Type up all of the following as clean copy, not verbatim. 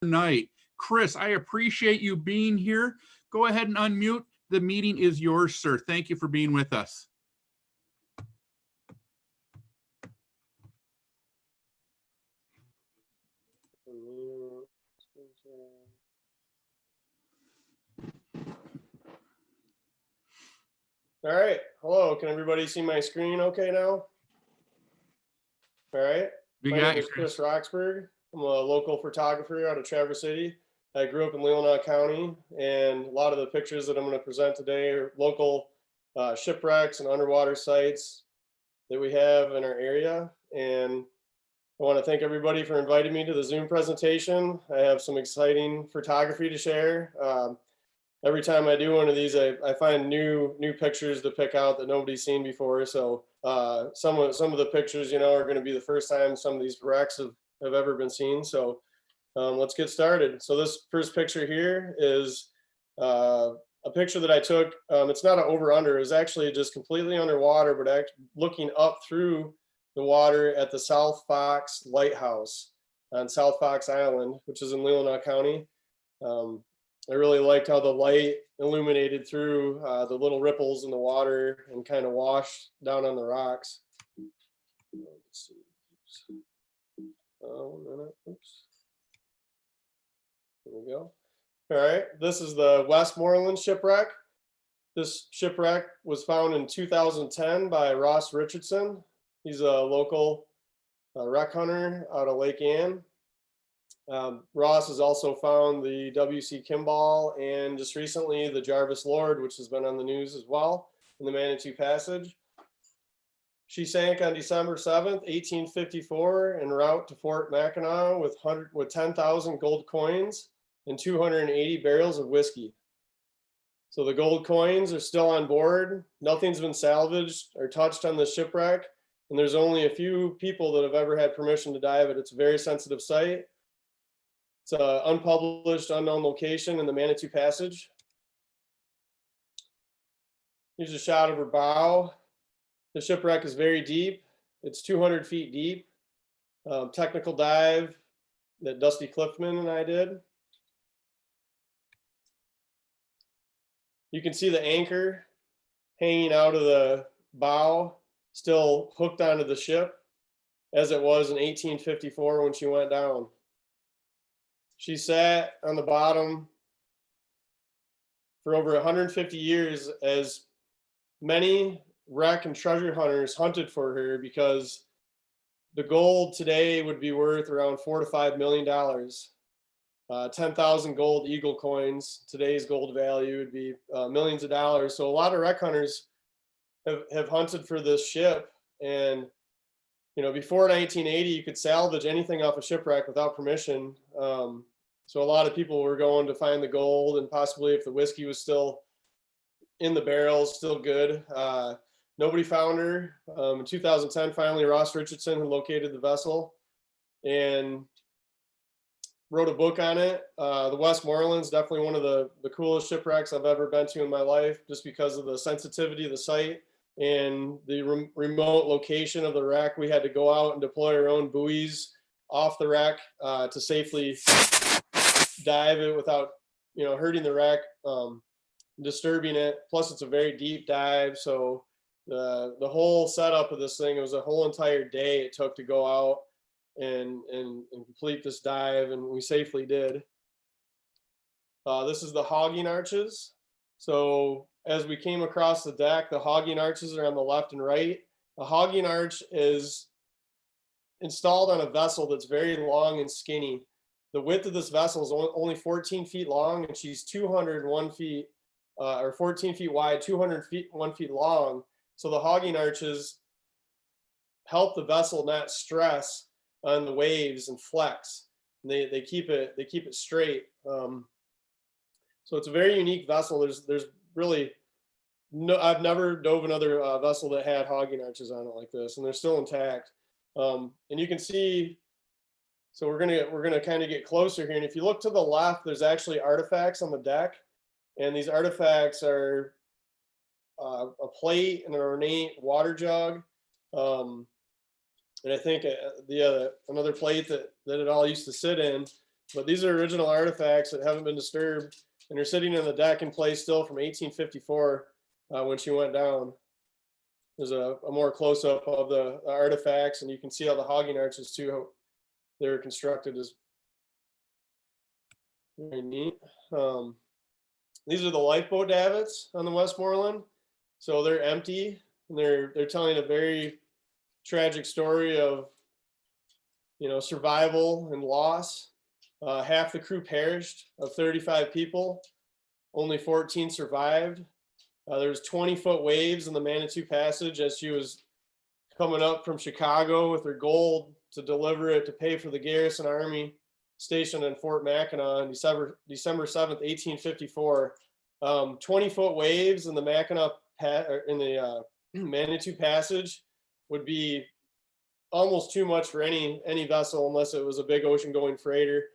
Night. Chris, I appreciate you being here. Go ahead and unmute. The meeting is yours, sir. Thank you for being with us. All right. Hello. Can everybody see my screen okay now? All right. My name is Chris Roxburgh. I'm a local photographer out of Traverse City. I grew up in Leelanau County, and a lot of the pictures that I'm going to present today are local shipwrecks and underwater sites that we have in our area. And I want to thank everybody for inviting me to the Zoom presentation. I have some exciting photography to share. Every time I do one of these, I find new pictures to pick out that nobody's seen before. So some of the pictures, you know, are going to be the first time some of these wrecks have ever been seen. So let's get started. So this first picture here is a picture that I took. It's not an over-under. It was actually just completely underwater, but looking up through the water at the South Fox Lighthouse on South Fox Island, which is in Leelanau County. I really liked how the light illuminated through the little ripples in the water and kind of washed down on the rocks. Let's see. Oh, 1 minute. Oops. There we go. All right. This is the Westmoreland shipwreck. This shipwreck was found in 2010 by Ross Richardson. He's a local wreck hunter out of Lake Ann. Ross has also found the W.C. Kimball and just recently the Jarvis Lord, which has been on the news as well, in the Manitou Passage. She sank on December 7th, 1854, en route to Fort Mackinac with 10,000 gold coins and 280 barrels of whiskey. So the gold coins are still on board. Nothing's been salvaged or touched on the shipwreck, and there's only a few people that have ever had permission to dive it. It's a very sensitive site. It's an unpublished, unknown location in the Manitou Passage. Here's a shot of her bow. The shipwreck is very deep. It's 200 feet deep. Technical dive that Dusty Cliffman and I did. You can see the anchor hanging out of the bow, still hooked onto the ship, as it was in 1854 when she went down. She sat on the bottom for over 150 years as many wreck and treasure hunters hunted for her, because the gold today would be worth around $4 to $5 million. 10,000 gold eagle coins, today's gold value would be millions of dollars. So a lot of wreck hunters have hunted for this ship. And, you know, before 1980, you could salvage anything off a shipwreck without permission. So a lot of people were going to find the gold, and possibly if the whiskey was still in the barrels, still good. Nobody found her. In 2010, finally, Ross Richardson, who located the vessel and wrote a book on it. The Westmoreland's definitely one of the coolest shipwrecks I've ever been to in my life, just because of the sensitivity of the site and the remote location of the wreck. We had to go out and deploy our own buoys off the wreck to safely dive it without, you know, hurting the wreck, disturbing it. Plus, it's a very deep dive, so the whole setup of this thing, it was a whole entire day it took to go out and complete this dive, and we safely did. This is the hogging arches. So as we came across the deck, the hogging arches are on the left and right. A hogging arch is installed on a vessel that's very long and skinny. The width of this vessel is only 14 feet long, and she's 201 feet, or 14 feet wide, 201 feet long. So the hogging arches help the vessel not stress on the waves and flex. And they keep it straight. So it's a very unique vessel. There's really no, I've never dove another vessel that had hogging arches on it like this, and they're still intact. And you can see, so we're gonna kind of get closer here. And if you look to the left, there's actually artifacts on the deck, and these artifacts are a plate and an ornate water jug, and I think another plate that it all used to sit in. But these are original artifacts that haven't been disturbed, and they're sitting in the deck in place still from 1854 when she went down. There's a more close-up of the artifacts, and you can see how the hogging arches too, how they're constructed, is very neat. These are the lifeboat davits on the Westmoreland. So they're empty, and they're telling a very tragic story of, you know, survival and loss. Half the crew perished. Of 35 people, only 14 survived. There was 20-foot waves in the Manitou Passage as she was coming up from Chicago with her gold to deliver it to pay for the garrison army stationed in Fort Mackinac on December 7th, 1854. 20-foot waves in the Manitou Passage would be almost too much for any vessel unless it was a big ocean-going freighter.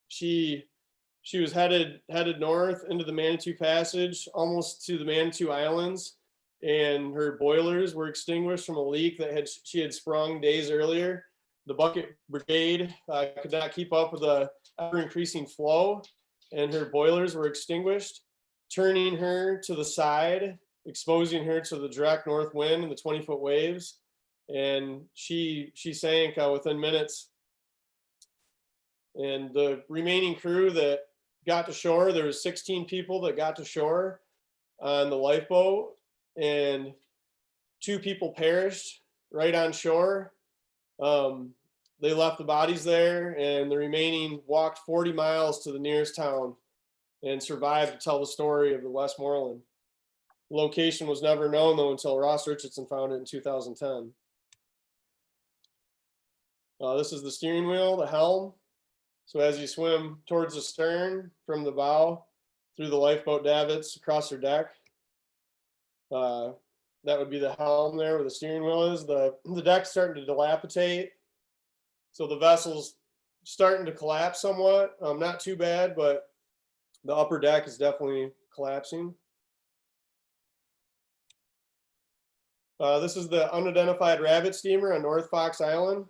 She was headed north into the Manitou Passage, almost to the Manitou Islands, and her boilers were extinguished from a leak that she had sprung days earlier. The bucket brigade could not keep up with the ever-increasing flow, and her boilers were extinguished, turning her to the side, exposing her to the direct north wind and the 20-foot waves. And she sank within minutes. And the remaining crew that got to shore, there was 16 people that got to shore on the lifeboat, and 2 people perished right on shore. They left the bodies there, and the remaining walked 40 miles to the nearest town and survived to tell the story of the Westmoreland. Location was never known, though, until Ross Richardson found it in 2010. This is the steering wheel, the helm. So as you swim towards the stern from the bow through the lifeboat davits across her deck, that would be the helm there where the steering wheel is. The deck's starting to dilapidate. So the vessel's starting to collapse somewhat. Not too bad, but the upper deck is definitely collapsing. This is the unidentified rabbit steamer on North Fox Island.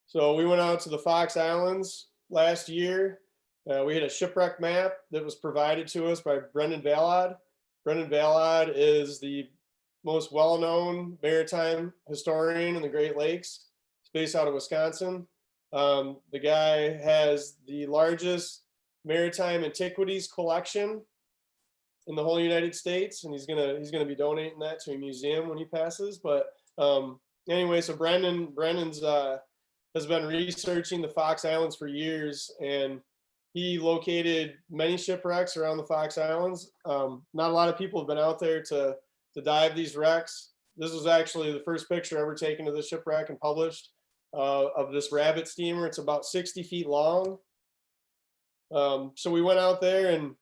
So we went out to the Fox Islands last year. We had a shipwreck map that was provided to us by Brendan Ballard. Brendan Ballard is the most well-known maritime historian in the Great Lakes. He's based out of Wisconsin. The guy has the largest maritime antiquities collection in the whole United States, and he's gonna be donating that to a museum when he passes. But anyway, so Brendan's has been researching the Fox Islands for years, and he located many shipwrecks around the Fox Islands. Not a lot of people have been out there to dive these wrecks. This was actually the first picture ever taken of the shipwreck and published of this rabbit steamer. It's about 60 feet long. So we went out there and,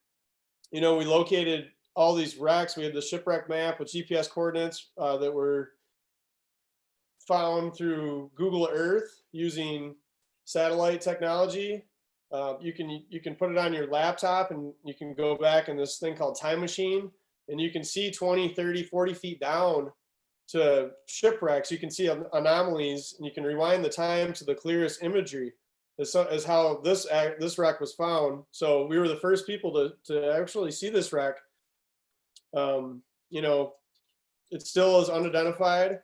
you know, we located all these wrecks. We had the shipwreck map with GPS coordinates that were found through Google Earth using satellite technology. You can put it on your laptop, and you can go back in this thing called Time Machine, and you can see 20, 30, 40 feet down to shipwrecks. You can see anomalies, and you can rewind the time to the clearest imagery. Is how this wreck was found. So we were the first people to actually see this wreck. You know, it still is unidentified.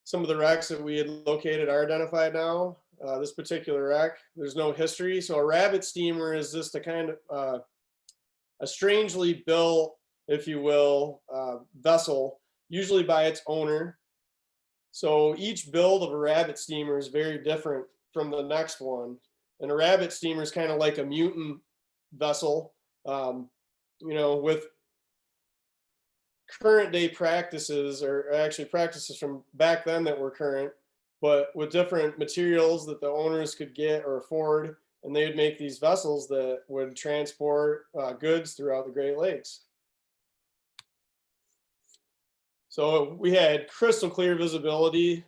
Some of the wrecks that we had located are identified now. This particular wreck, there's no history. So a rabbit steamer is just a kind of a strangely built, if you will, vessel, usually by its owner. So each build of a rabbit steamer is very different from the next one. And a rabbit steamer is kind of like a mutant vessel, you know, with current day practices, or actually practices from back then that were current, but with different materials that the owners could get or afford. And they would make these vessels that would transport goods throughout the Great Lakes. So we had crystal clear visibility.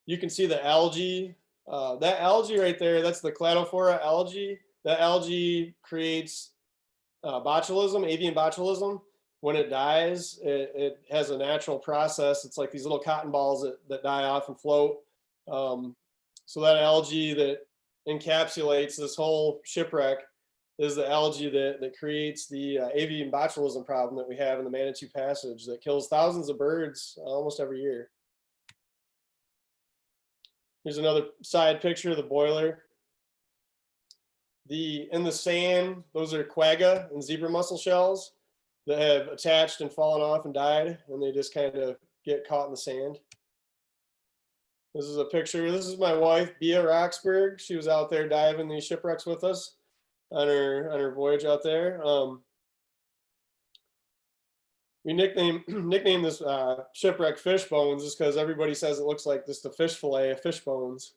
You can see the algae. That algae right there, that's the cladophora algae. That algae creates botulism, avian botulism. When it dies, it has a natural process. It's like these little cotton balls that die off and float. So that algae that encapsulates this whole shipwreck is the algae that creates the avian botulism problem that we have in the Manitou Passage that kills thousands of birds almost every year. Here's another side picture of the boiler. In the sand, those are quagga and zebra mussel shells that have attached and fallen off and died, and they just kind of get caught in the sand. This is a picture. This is my wife, Bea Roxburgh. She was out there diving these shipwrecks with us on her voyage out there. We nicknamed this shipwreck fish bones just because everybody says it looks like just a fish fillet of fish bones.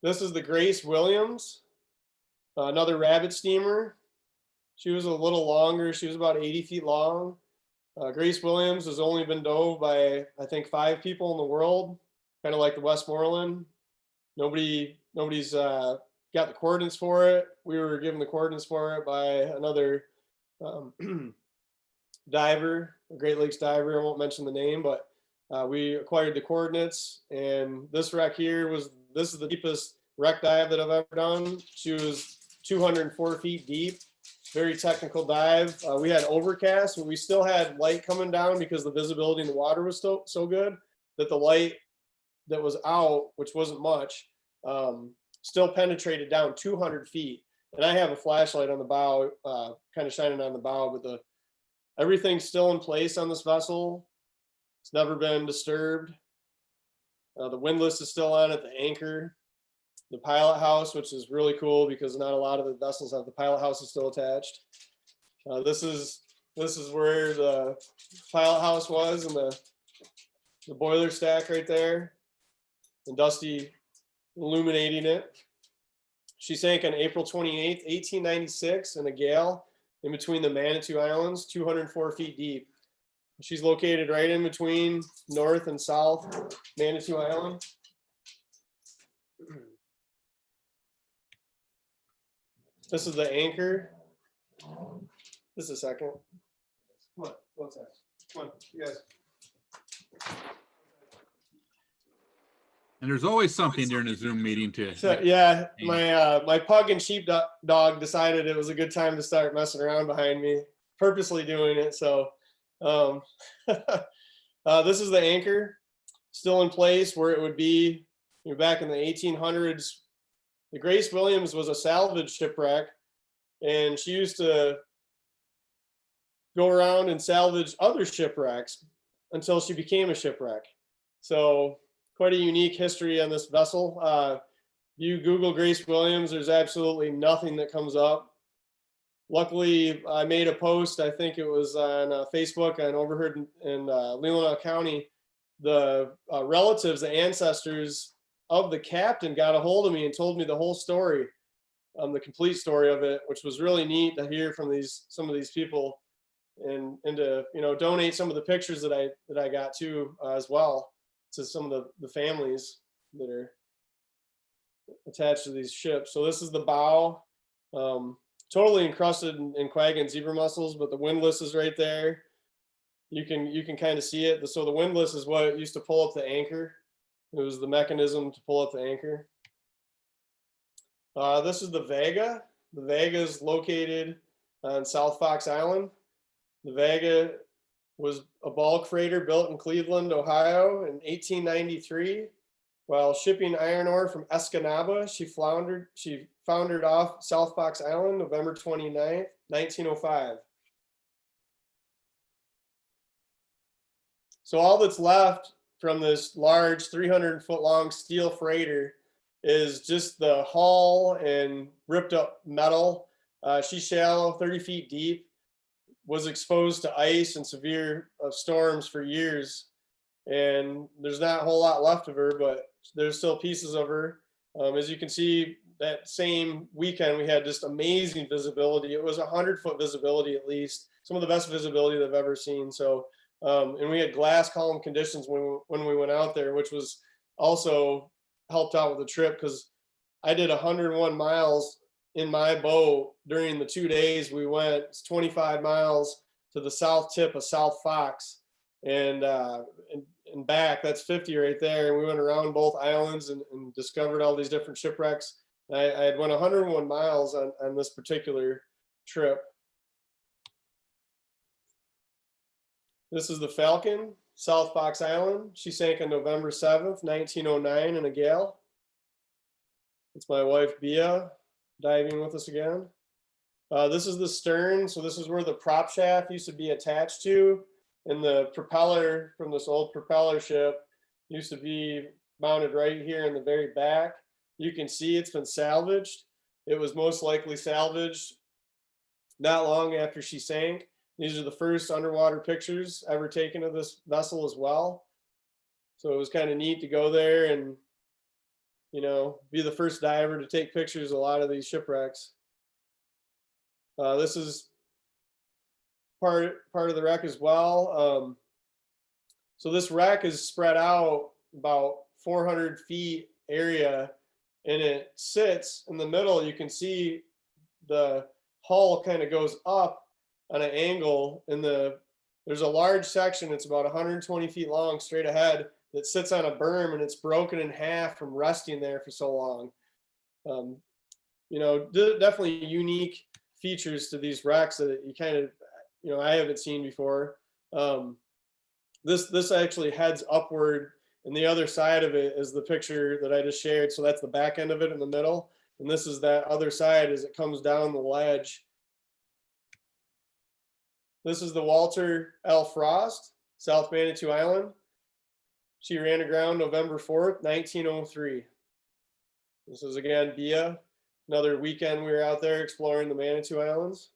This is the Grace Williams, another rabbit steamer. She was a little longer. She was about 80 feet long. Grace Williams has only been dove by, I think, 5 people in the world, kind of like the Westmoreland. Nobody's got the coordinates for it. We were given the coordinates for it by another diver, a Great Lakes diver. I won't mention the name, but we acquired the coordinates. And this wreck here this is the deepest wreck dive that I've ever done. She was 204 feet deep. Very technical dive. We had overcast, but we still had light coming down because the visibility in the water was so good that the light that was out, which wasn't much, still penetrated down 200 feet. And I have a flashlight on the bow, kind of shining on the bow, but everything's still in place on this vessel. It's never been disturbed. The windlass is still on at the anchor. The pilot house, which is really cool because not a lot of the vessels have the pilot house is still attached. This is where the pilot house was, and the boiler stack right there, and Dusty illuminating it. She sank on April 28th, 1896 in a gale in between the Manitou Islands, 204 feet deep. She's located right in between North and South Manitou Island. This is the anchor. Just a second. Come on, one sec. Come on, you guys. And there's always something during a Zoom meeting to. So, yeah, my pug and sheep dog decided it was a good time to start messing around behind me, purposely doing it. So this is the anchor, still in place where it would be back in the 1800s. The Grace Williams was a salvage shipwreck, and she used to go around and salvage other shipwrecks until she became a shipwreck. So quite a unique history on this vessel. You Google Grace Williams, there's absolutely nothing that comes up. Luckily, I made a post, I think it was on Facebook on Overheard in Leelanau County. The relatives, the ancestors of the captain got a hold of me and told me the whole story, the complete story of it, which was really neat to hear from some of these people, and to donate some of the pictures that I got too as well to some of the families that are attached to these ships. So this is the bow, totally encrusted in quagga and zebra mussels, but the windlass is right there. You can kind of see it. So the windlass is what used to pull up the anchor. It was the mechanism to pull up the anchor. This is the Vega. The Vega is located on South Fox Island. The Vega was a bulk freighter built in Cleveland, Ohio in 1893. While shipping iron ore from Escanaba, she foundered off South Fox Island November 29th, 1905. So all that's left from this large 300-foot long steel freighter is just the hull and ripped up metal. She's shallow, 30 feet deep, was exposed to ice and severe storms for years. And there's not a whole lot left of her, but there's still pieces of her. As you can see, that same weekend, we had just amazing visibility. It was 100-foot visibility at least, some of the best visibility that I've ever seen. So, and we had glass column conditions when we went out there, which was also helped out with the trip because I did 101 miles in my boat during the 2 days we went. It's 25 miles to the south tip of South Fox, and and back. That's 50 right there. And we went around both islands and discovered all these different shipwrecks. I had went 101 miles on this particular trip. This is the Falcon, South Fox Island. She sank on November 7th, 1909 in a gale. It's my wife, Bia, diving with us again. This is the stern. So this is where the prop shaft used to be attached to. And the propeller from this old propeller ship used to be mounted right here in the very back. You can see it's been salvaged. It was most likely salvaged not long after she sank. These are the first underwater pictures ever taken of this vessel as well. So it was kind of neat to go there and, you know, be the first diver to take pictures of a lot of these shipwrecks. This is part of the wreck as well. So this wreck is spread out about 400 feet area, and it sits in the middle. You can see the hull kind of goes up on an angle, and there's a large section. It's about 120 feet long straight ahead that sits on a berm, and it's broken in half from resting there for so long. You know, definitely unique features to these wrecks that you kind of, you know, I haven't seen before. This actually heads upward, and the other side of it is the picture that I just shared. So that's the back end of it in the middle, and this is that other side as it comes down the ledge. This is the Walter L. Frost, South Manitou Island. She ran aground November 4th, 1903. This is again Bia. Another weekend we were out there exploring the Manitou Islands.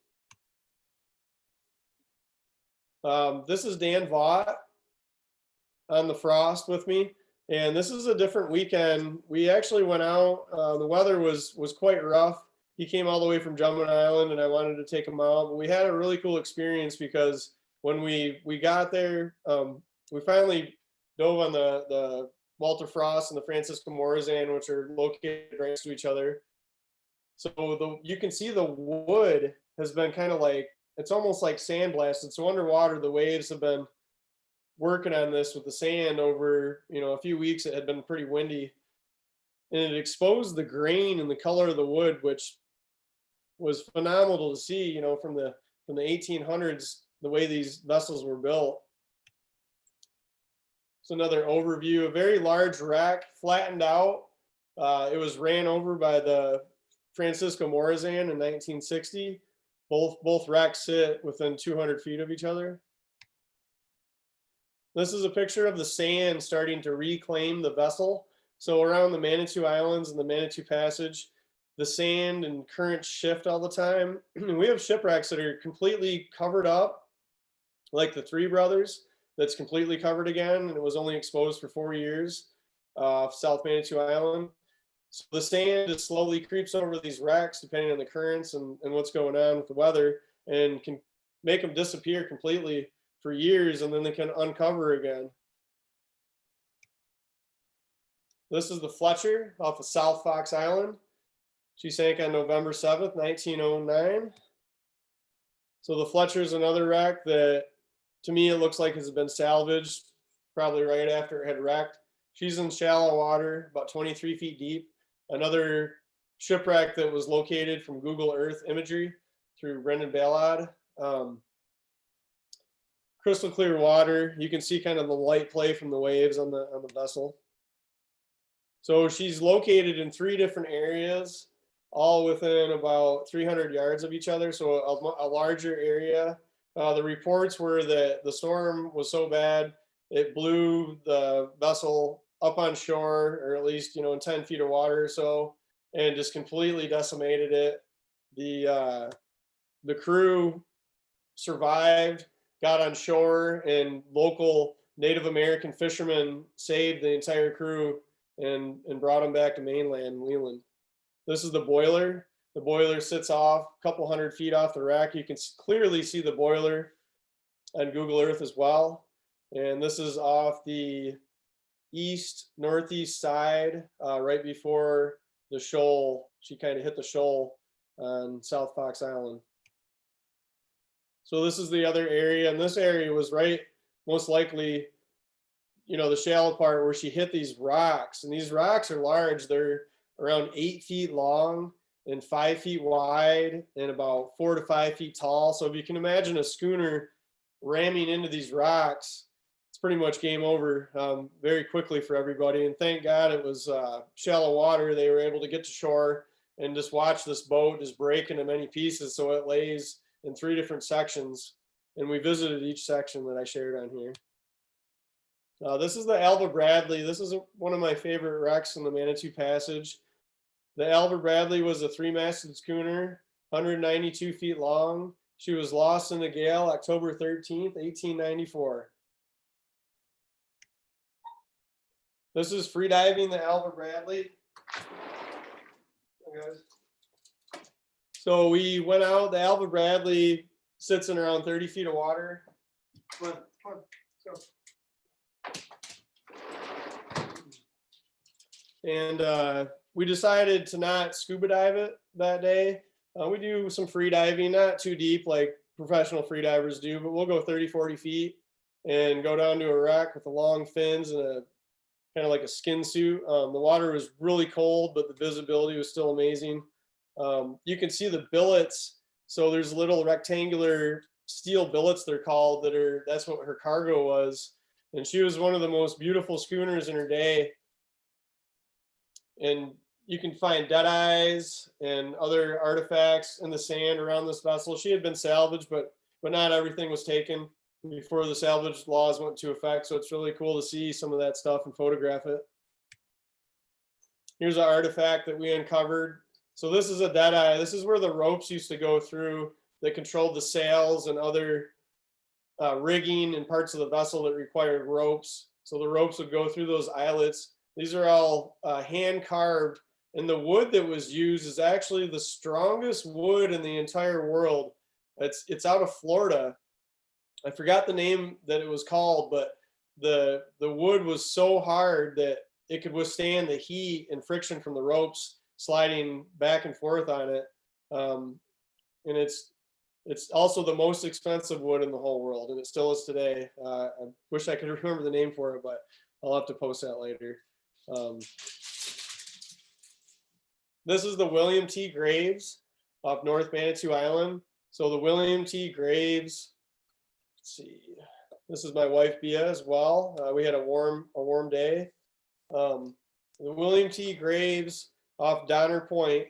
This is Dan Vaught on the Frost with me. And this is a different weekend. We actually went out. The weather was quite rough. He came all the way from Jumping Island, and I wanted to take him out. But we had a really cool experience because when we got there, we finally dove on the Walter Frost and the Francisco Morazan, which are located right next to each other. So you can see the wood has been kind of like, it's almost like sandblasted. So underwater, the waves have been working on this with the sand over, you know, a few weeks. It had been pretty windy, and it exposed the grain and the color of the wood, which was phenomenal to see, you know, from the 1800s, the way these vessels were built. So another overview, a very large wreck, flattened out. It was ran over by the Francisco Morazan in 1960. Both wrecks sit within 200 feet of each other. This is a picture of the sand starting to reclaim the vessel. So around the Manitou Islands and the Manitou Passage, the sand and currents shift all the time. We have shipwrecks that are completely covered up, like the Three Brothers, that's completely covered again, and it was only exposed for 4 years off South Manitou Island. So the sand just slowly creeps over these wrecks depending on the currents and what's going on with the weather, and can make them disappear completely for years, and then they can uncover again. This is the Fletcher off of South Fox Island. She sank on November 7th, 1909. So the Fletcher is another wreck that, to me, it looks like has been salvaged probably right after it had wrecked. She's in shallow water, about 23 feet deep. Another shipwreck that was located from Google Earth imagery through Brendan Ballard. Crystal clear water. You can see kind of the light play from the waves on the vessel. So she's located in 3 different areas, all within about 300 yards of each other. So a larger area. The reports were that the storm was so bad, it blew the vessel up on shore, or at least, you know, in 10 feet of water or so, and just completely decimated it. The crew survived, got on shore, and local Native American fishermen saved the entire crew and brought them back to mainland Leland. This is the boiler. The boiler sits off a couple 100 feet off the wreck. You can clearly see the boiler on Google Earth as well. And this is off the northeast side, right before the shoal. She kind of hit the shoal on South Fox Island. So this is the other area, and this area was right, most likely you know, the shallow part where she hit these rocks, and these rocks are large. They're around 8 feet long and 5 feet wide and about 4 to 5 feet tall. So if you can imagine a schooner ramming into these rocks, it's pretty much game over very quickly for everybody. And thank God it was shallow water. They were able to get to shore and just watch this boat just break into many pieces. So it lays in 3 different sections. And we visited each section that I shared on here. This is the Alva Bradley. This is one of my favorite wrecks in the Manitou Passage. The Alva Bradley was a 3-masted schooner, 192 feet long. She was lost in a gale October 13th, 1894. This is freediving the Alva Bradley. So we went out. The Alva Bradley sits in around 30 feet of water. Come on, let's go. And we decided to not scuba dive it that day. We do some free diving, not too deep like professional free divers do, but we'll go 30, 40 feet and go down to a wreck with the long fins and a kind of like a skin suit. The water was really cold, but the visibility was still amazing. You can see the billets. So there's little rectangular steel billets, they're called, that's what her cargo was. And she was one of the most beautiful schooners in her day. And you can find dead eyes and other artifacts in the sand around this vessel. She had been salvaged, but not everything was taken before the salvage laws went into effect. So it's really cool to see some of that stuff and photograph it. Here's an artifact that we uncovered. So this is a dead eye. This is where the ropes used to go through that controlled the sails and other rigging and parts of the vessel that required ropes. So the ropes would go through those eyelets. These are all hand carved, and the wood that was used is actually the strongest wood in the entire world. It's out of Florida. I forgot the name that it was called, but the wood was so hard that it could withstand the heat and friction from the ropes sliding back and forth on it. And it's also the most expensive wood in the whole world, and it still is today. I wish I could remember the name for it, but I'll have to post that later. This is the William T. Graves off North Manitou Island. So the William T. Graves, let's see, this is my wife Bea as well. We had a warm day. The William T. Graves off Donner Point.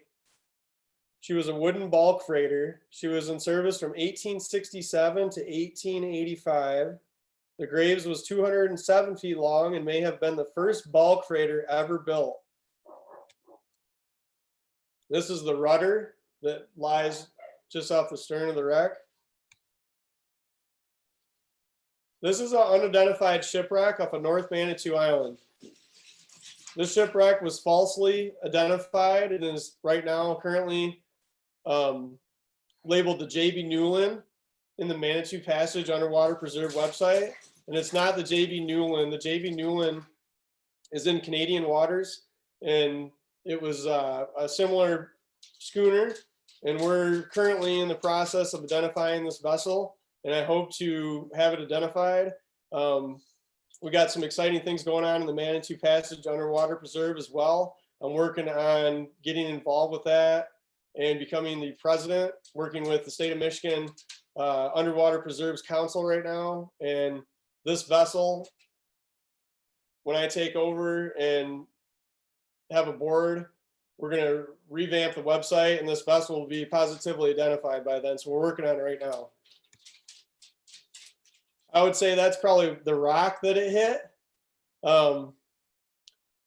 She was a wooden bulk freighter. She was in service from 1867 to 1885. The Graves was 207 feet long and may have been the first bulk freighter ever built. This is the rudder that lies just off the stern of the wreck. This is an unidentified shipwreck off of North Manitou Island. This shipwreck was falsely identified and is right now currently labeled the J.B. Newland in the Manitou Passage Underwater Preserve website. And it's not the J.B. Newland. The J.B. Newland is in Canadian waters, and it was a similar schooner. And we're currently in the process of identifying this vessel, and I hope to have it identified. We got some exciting things going on in the Manitou Passage Underwater Preserve as well. I'm working on getting involved with that and becoming the president, working with the state of Michigan Underwater Preserves Council right now. And this vessel, when I take over and have a board, we're going to revamp the website, and this vessel will be positively identified by then. So we're working on it right now. I would say that's probably the rock that it hit.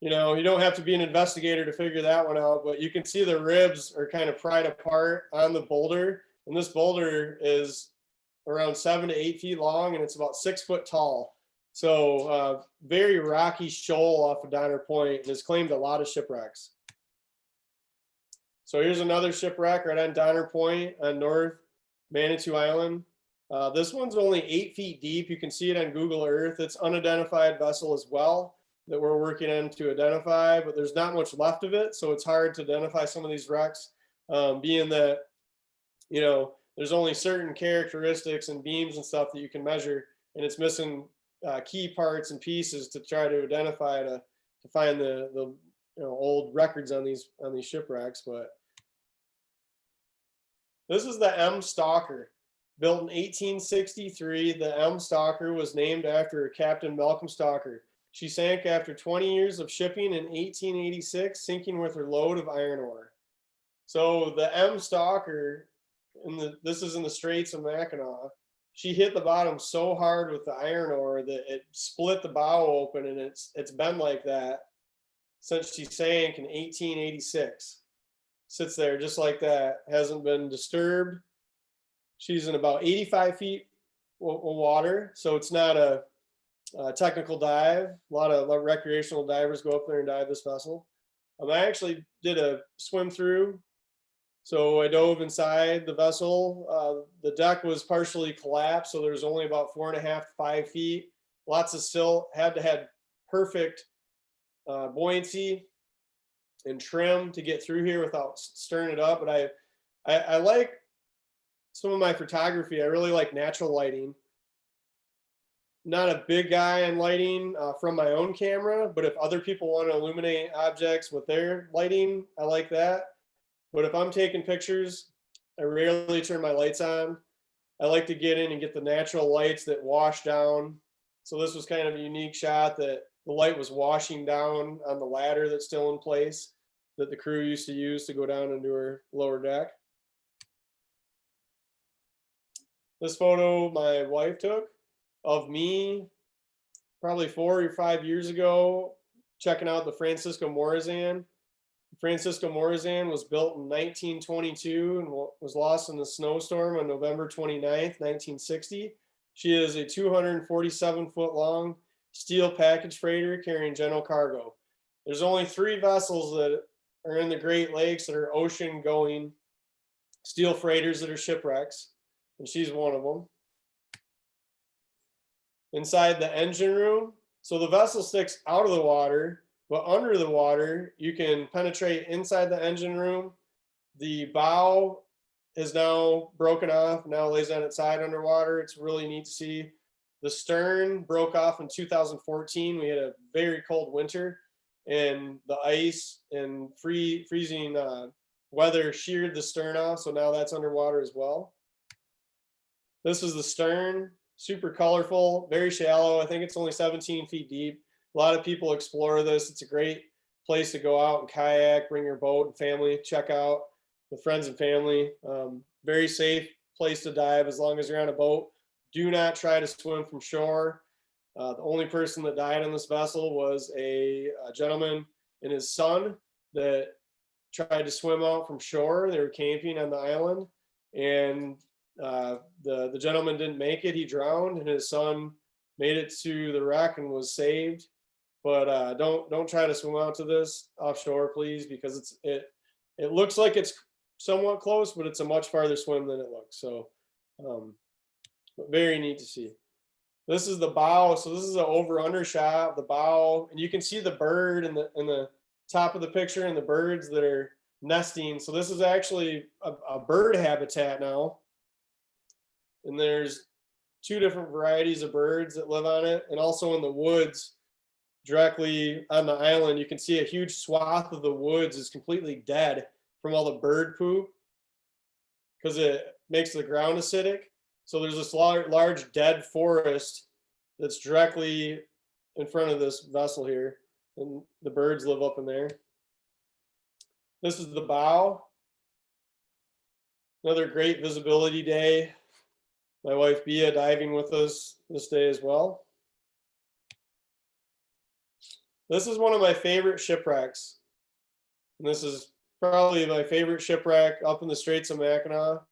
You know, you don't have to be an investigator to figure that one out, but you can see the ribs are kind of pried apart on the boulder. And this boulder is around 7 to 8 feet long, and it's about 6 foot tall. So very rocky shoal off of Donner Point, and has claimed a lot of shipwrecks. So here's another shipwreck right on Donner Point on North Manitou Island. This one's only 8 feet deep. You can see it on Google Earth. It's unidentified vessel as well that we're working on to identify, but there's not much left of it. So it's hard to identify some of these wrecks, being that, you know, there's only certain characteristics and beams and stuff that you can measure, and it's missing key parts and pieces to try to identify to find the old records on these shipwrecks. But this is the M. Stalker, built in 1863. The M. Stalker was named after Captain Malcolm Stalker. She sank after 20 years of shipping in 1886, sinking with her load of iron ore. So the M. Stalker, this is in the Straits of Mackinac. She hit the bottom so hard with the iron ore that it split the bow open, and it's been like that since she sank in 1886. Sits there just like that, hasn't been disturbed. She's in about 85 feet of water, so it's not a technical dive. A lot of recreational divers go up there and dive this vessel. I actually did a swim through. So I dove inside the vessel. The deck was partially collapsed, so there's only about 4.5 to 5 feet. Lots of silt. Had to have perfect buoyancy and trim to get through here without stirring it up. But I like some of my photography. I really like natural lighting. Not a big guy in lighting from my own camera, but if other people want to illuminate objects with their lighting, I like that. But if I'm taking pictures, I rarely turn my lights on. I like to get in and get the natural lights that wash down. So this was kind of a unique shot that the light was washing down on the ladder that's still in place that the crew used to use to go down into her lower deck. This photo my wife took of me probably 4 or 5 years ago, checking out the Francisco Morazan. Francisco Morazan was built in 1922 and was lost in a snowstorm on November 29th, 1960. She is a 247-foot long steel package freighter carrying general cargo. There's only 3 vessels that are in the Great Lakes that are ocean going steel freighters that are shipwrecks, and she's one of them. Inside the engine room, so the vessel sticks out of the water, but under the water, you can penetrate inside the engine room. The bow is now broken off, now lays on its side underwater. It's really neat to see. The stern broke off in 2014. We had a very cold winter, and the ice and freezing weather sheared the stern off, so now that's underwater as well. This is the stern, super colorful, very shallow. I think it's only 17 feet deep. A lot of people explore this. It's a great place to go out and kayak, bring your boat and family, check out with friends and family. Very safe place to dive as long as you're on a boat. Do not try to swim from shore. The only person that died on this vessel was a gentleman and his son that tried to swim out from shore. They were camping on the island, and the gentleman didn't make it. He drowned, and his son made it to the wreck and was saved. But don't try to swim out to this offshore, please, because it looks like it's somewhat close, but it's a much farther swim than it looks. So, but very neat to see. This is the bow. So this is an over/under shot of the bow, and you can see the bird in the top of the picture and the birds that are nesting. So this is actually a bird habitat now, and there's 2 different varieties of birds that live on it, and also in the woods. Directly on the island, you can see a huge swath of the woods is completely dead from all the bird poop because it makes the ground acidic. So there's this large dead forest that's directly in front of this vessel here, and the birds live up in there. This is the bow. Another great visibility day. My wife Bia diving with us this day as well. This is one of my favorite shipwrecks. And this is probably my favorite shipwreck up in the Straits of Mackinac.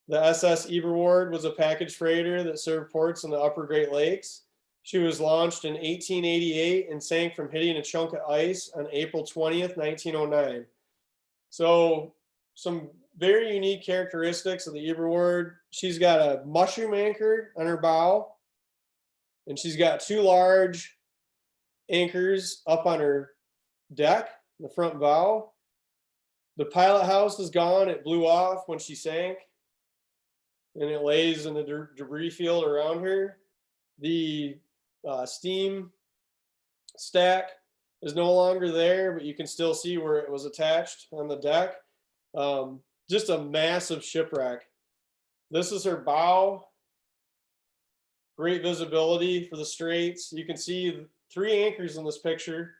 The SS Eberward was a package freighter that served ports in the upper Great Lakes. She was launched in 1888 and sank from hitting a chunk of ice on April 20th, 1909. So some very unique characteristics of the Eberward. She's got a mushroom anchor on her bow, and she's got 2 large anchors up on her deck, the front bow. The pilot house is gone. It blew off when she sank, and it lays in the debris field around her. The steam stack is no longer there, but you can still see where it was attached on the deck. Just a massive shipwreck. This is her bow. Great visibility for the straits. You can see 3 anchors in this picture.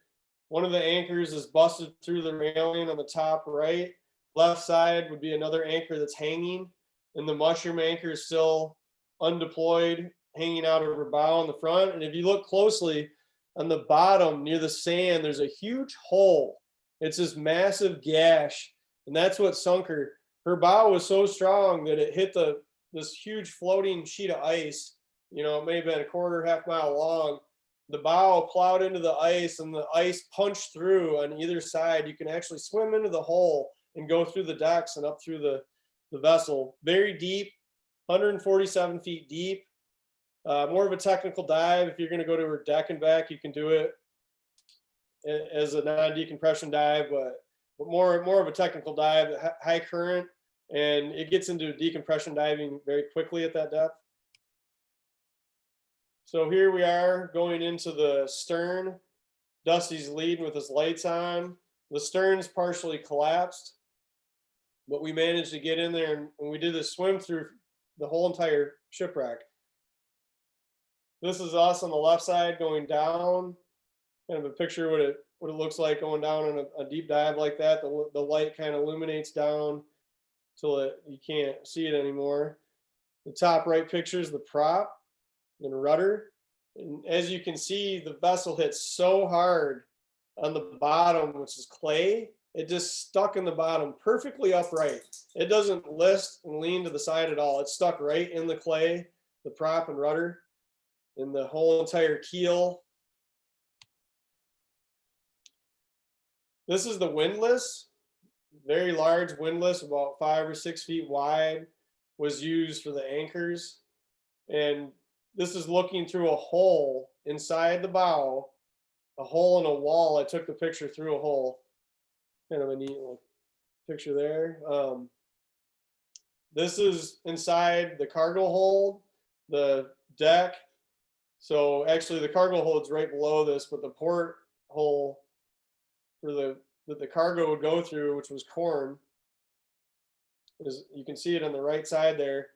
One of the anchors is busted through the railing on the top right. Left side would be another anchor that's hanging, and the mushroom anchor is still undeployed, hanging out of her bow in the front. And if you look closely on the bottom near the sand, there's a huge hole. It's this massive gash, and that's what sunk her. Her bow was so strong that it hit this huge floating sheet of ice. You know, it may have been a quarter, half mile long. The bow plowed into the ice, and the ice punched through on either side. You can actually swim into the hole and go through the decks and up through the vessel. Very deep, 147 feet deep. More of a technical dive. If you're going to go to her deck and back, you can do it as a non-decompression dive, but more of a technical dive, high current, and it gets into decompression diving very quickly at that depth. So here we are going into the stern. Dusty's leading with his lights on. The stern's partially collapsed, but we managed to get in there, and we did a swim through the whole entire shipwreck. This is us on the left side going down. Kind of a picture of what it looks like going down on a deep dive like that. The light kind of illuminates down till you can't see it anymore. The top right picture is the prop and rudder. And as you can see, the vessel hits so hard on the bottom, which is clay, it just stuck in the bottom perfectly upright. It doesn't list and lean to the side at all. It's stuck right in the clay, the prop and rudder, and the whole entire keel. This is the windlass, very large windlass, about 5 or 6 feet wide, was used for the anchors. And this is looking through a hole inside the bow, a hole in a wall. I took the picture through a hole. Kind of a neat little picture there. This is inside the cargo hold, the deck. So actually the cargo hold's right below this, but the port hole for that the cargo would go through, which was corn, is, you can see it on the right side there.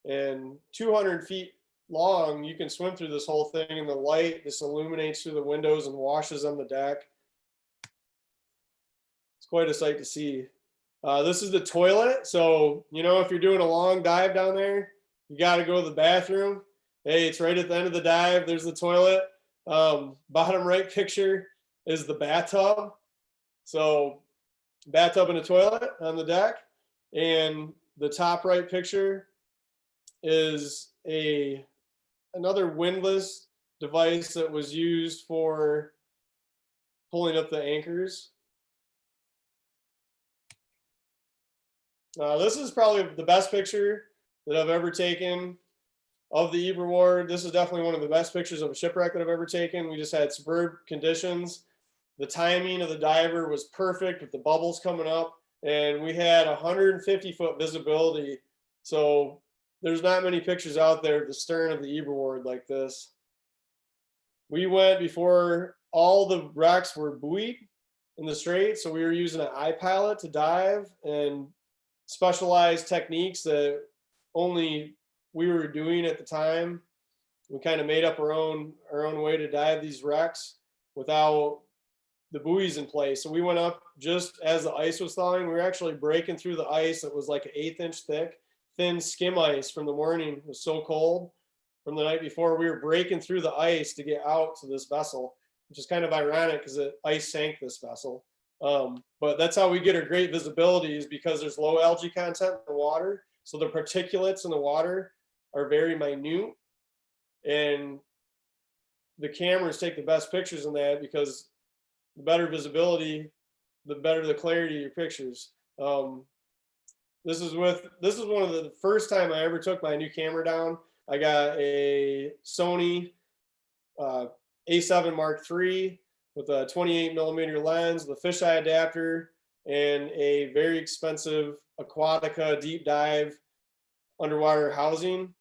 And 200 feet long, you can swim through this whole thing, and the light just illuminates through the windows and washes on the deck. It's quite a sight to see. This is the toilet. So, you know, if you're doing a long dive down there, you got to go to the bathroom. Hey, it's right at the end of the dive. There's the toilet. Bottom right picture is the bathtub. So bathtub and a toilet on the deck. And the top right picture is another windlass device that was used for pulling up the anchors. This is probably the best picture that I've ever taken of the Eber Ward. This is definitely one of the best pictures of a shipwreck that I've ever taken. We just had superb conditions. The timing of the diver was perfect with the bubbles coming up, and we had 150-foot visibility. So there's not many pictures out there of the stern of the Eber Ward like this. We went before all the wrecks were buoyed in the strait, so we were using an iPilot to dive and specialized techniques that only we were doing at the time. We kind of made up our own way to dive these wrecks without the buoys in place. So we went up just as the ice was thawing. We were actually breaking through the ice that was like an 1/8 inch thick, thin skim ice from the morning. It was so cold from the night before. We were breaking through the ice to get out to this vessel, which is kind of ironic because the ice sank this vessel. But that's how we get our great visibility, is because there's low algae content in the water. So the particulates in the water are very minute, and the cameras take the best pictures in that, because the better visibility, the better the clarity of your pictures. This is one of the first time I ever took my new camera down. I got a Sony A7 Mark III with a 28mm lens, the fisheye adapter, and a very expensive Aquatica deep dive underwater housing.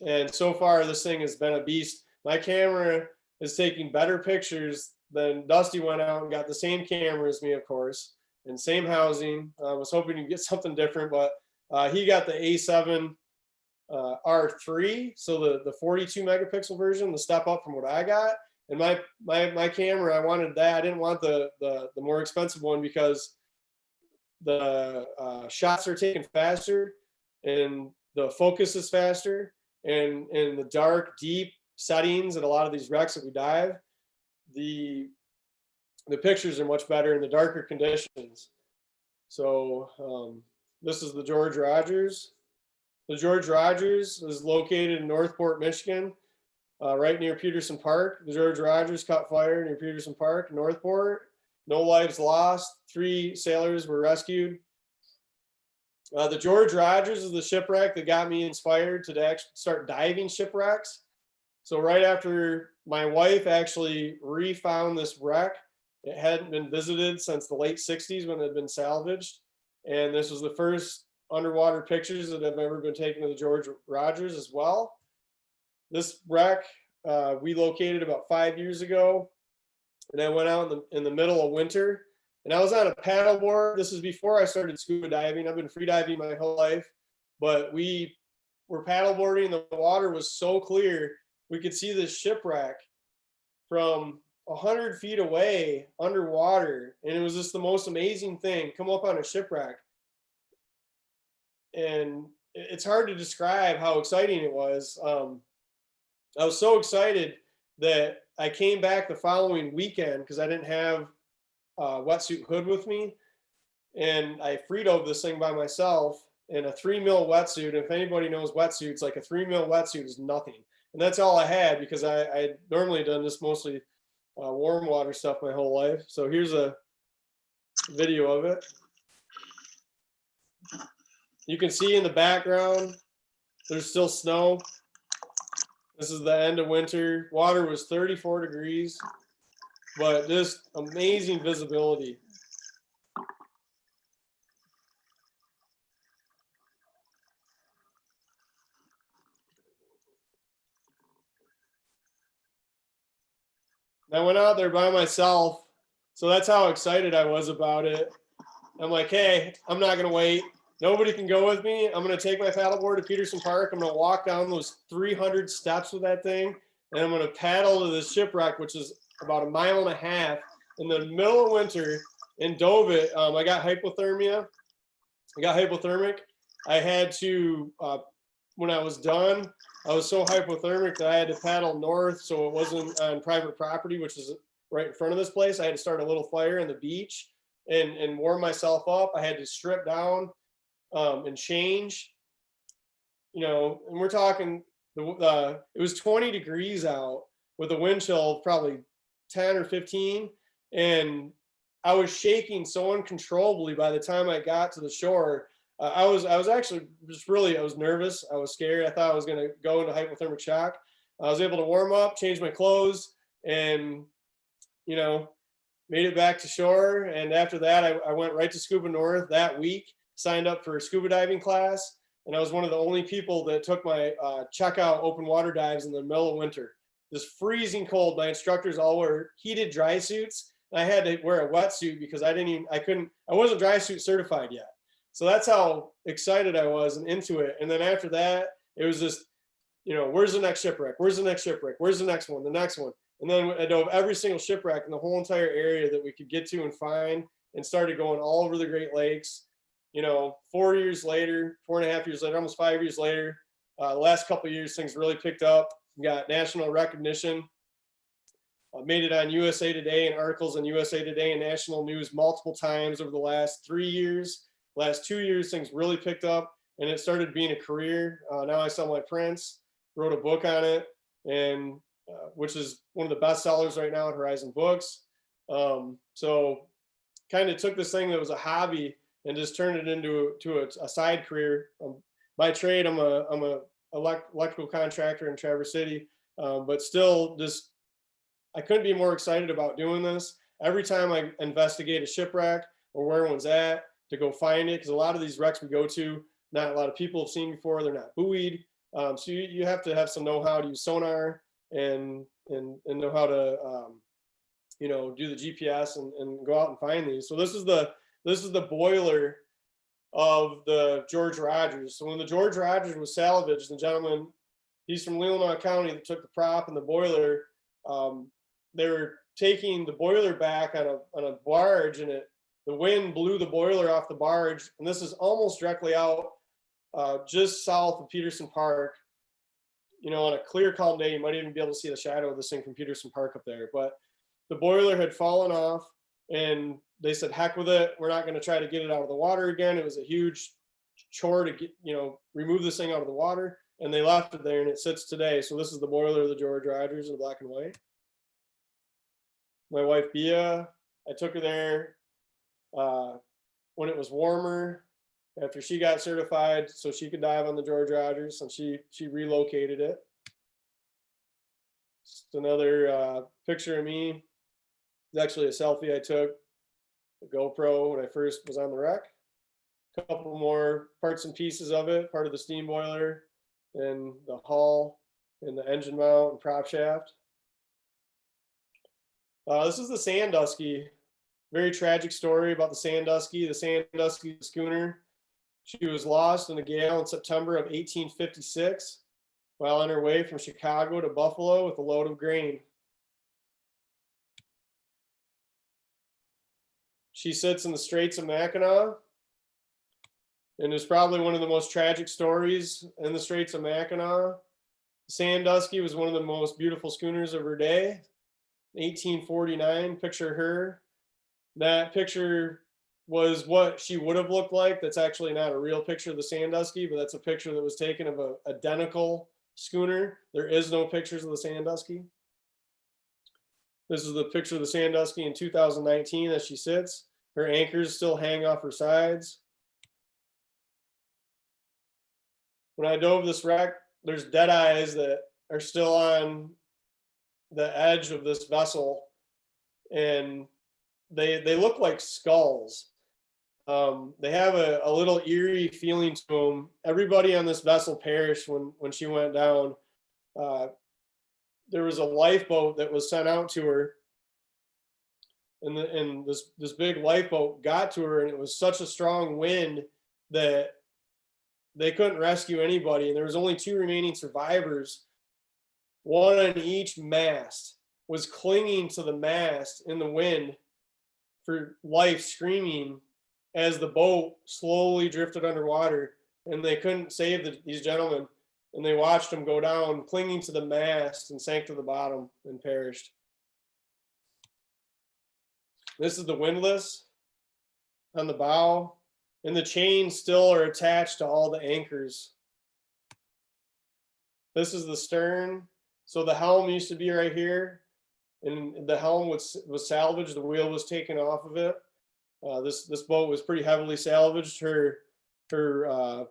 And so far, this thing has been a beast. my camera is taking better pictures than Dusty went out and got the same camera as me, of course, and same housing. I was hoping to get something different, but he got the A7 R3, so the 42 megapixel version, the step up from what I got. And my camera, I wanted that. I didn't want the more expensive one because the shots are taken faster and the focus is faster. And in the dark, deep settings at a lot of these wrecks that we dive, the pictures are much better in the darker conditions. So this is the George Rogers. The George Rogers is located in Northport, Michigan, right near Peterson Park. The George Rogers caught fire near Peterson Park, Northport. No lives lost. 3 sailors were rescued. The George Rogers is the shipwreck that got me inspired to actually start diving shipwrecks. So right after my wife actually refound this wreck, it hadn't been visited since the late 60s when it had been salvaged. And this was the first underwater pictures that have ever been taken of the George Rogers as well. This wreck we located about 5 years ago, and I went out in the middle of winter, and I was on a paddleboard. This is before I started scuba diving. I've been free diving my whole life, but we were paddleboarding. The water was so clear, we could see this shipwreck from 100 feet away underwater, and it was just the most amazing thing. Come up on a shipwreck, and it's hard to describe how exciting it was. I was so excited that I came back the following weekend because I didn't have a wetsuit hood with me, and I free dove this thing by myself in a 3 mil wetsuit. If anybody knows wetsuits, like a 3 mil wetsuit is nothing, and that's all I had because I normally done this mostly warm water stuff my whole life. So here's a video of it. You can see in the background, there's still snow. This is the end of winter. Water was 34 degrees, but just amazing visibility. I went out there by myself, so that's how excited I was about it. I'm like, hey, I'm not going to wait. Nobody can go with me. I'm going to take my paddleboard to Peterson Park. I'm going to walk down those 300 steps with that thing, and I'm going to paddle to this shipwreck, which is about 1.5 miles in the middle of winter, and dove it. I got hypothermia. I got hypothermic. I had to, when I was done, I was so hypothermic that I had to paddle north, so it wasn't on private property, which is right in front of this place. I had to start a little fire on the beach and warm myself up. I had to strip down and change, and we're talking, it was 20 degrees out with a wind chill of probably 10 or 15. And I was shaking so uncontrollably by the time I got to the shore. I was actually just really, I was nervous. I was scared. I thought I was going to go into hypothermic shock. I was able to warm up, change my clothes, and, made it back to shore. And after that, I went right to Scuba North that week, signed up for a scuba diving class. And I was one of the only people that took my checkout open water dives in the middle of winter. This freezing cold. My instructors all wear heated dry suits. I had to wear a wetsuit because I wasn't dry suit certified yet. So that's how excited I was and into it. And then after that, it was just, where's the next shipwreck? Where's the next shipwreck? Where's the next one? The next one. And then I dove every single shipwreck in the whole entire area that we could get to and find, and started going all over the Great Lakes. 4 years later, 4.5 years later, almost 5 years later, the last couple of years, things really picked up. We got national recognition. Made it on USA Today and articles on USA Today and national news multiple times over the last 3 years. Last 2 years, things really picked up, and it started being a career. Now I sell my prints, wrote a book on it, and which is one of the best sellers right now at Horizon Books. So kind of took this thing that was a hobby and just turned it into a side career. By trade, I'm a electrical contractor in Traverse City, but still just, I couldn't be more excited about doing this. Every time I investigate a shipwreck or where one's at, to go find it, because a lot of these wrecks we go to, not a lot of people have seen before. They're not buoyed, so you have to have some know-how to use sonar and know how to do the GPS and go out and find these. So this is the boiler of the George Rogers. So when the George Rogers was salvaged, the gentleman, he's from Leelanau County, that took the prop and the boiler. They were taking the boiler back on a barge, and the wind blew the boiler off the barge. And this is almost directly out just south of Peterson Park. On a clear, calm day, you might even be able to see the shadow of this thing from Peterson Park up there. But the boiler had fallen off, and they said, heck with it. We're not going to try to get it out of the water again. It was a huge chore to get, remove this thing out of the water. And they left it there, and it sits today. So this is the boiler of the George Rogers in black and white. My wife, Bia, I took her there when it was warmer, after she got certified so she could dive on the George Rogers, and she relocated it. Just another picture of me. It's actually a selfie I took, a GoPro, when I first was on the wreck. A couple more parts and pieces of it, part of the steam boiler and the hull and the engine mount and prop shaft. This is the Sandusky. Very tragic story about the Sandusky. The Sandusky schooner. She was lost in a gale in September of 1856 while on her way from Chicago to Buffalo with a load of grain. She sits in the Straits of Mackinac, and is probably one of the most tragic stories in the Straits of Mackinac. Sandusky was one of the most beautiful schooners of her day. 1849, picture her. That picture was what she would have looked like. That's actually not a real picture of the Sandusky, but that's a picture that was taken of an identical schooner. There is no pictures of the Sandusky. This is the picture of the Sandusky in 2019 as she sits. Her anchors still hang off her sides. When I dove this wreck, there's dead eyes that are still on the edge of this vessel, and they look like skulls. They have a little eerie feeling to them. Everybody on this vessel perished when she went down. There was a lifeboat that was sent out to her, and this big lifeboat got to her, and it was such a strong wind that they couldn't rescue anybody. And there was only 2 remaining survivors. One on each mast was clinging to the mast in the wind for life, screaming as the boat slowly drifted underwater, and they couldn't save these gentlemen. And they watched them go down, clinging to the mast, and sank to the bottom and perished. This is the windlass on the bow, and the chains still are attached to all the anchors. This is the stern. So the helm used to be right here, and the helm was salvaged. The wheel was taken off of it. This boat was pretty heavily salvaged. The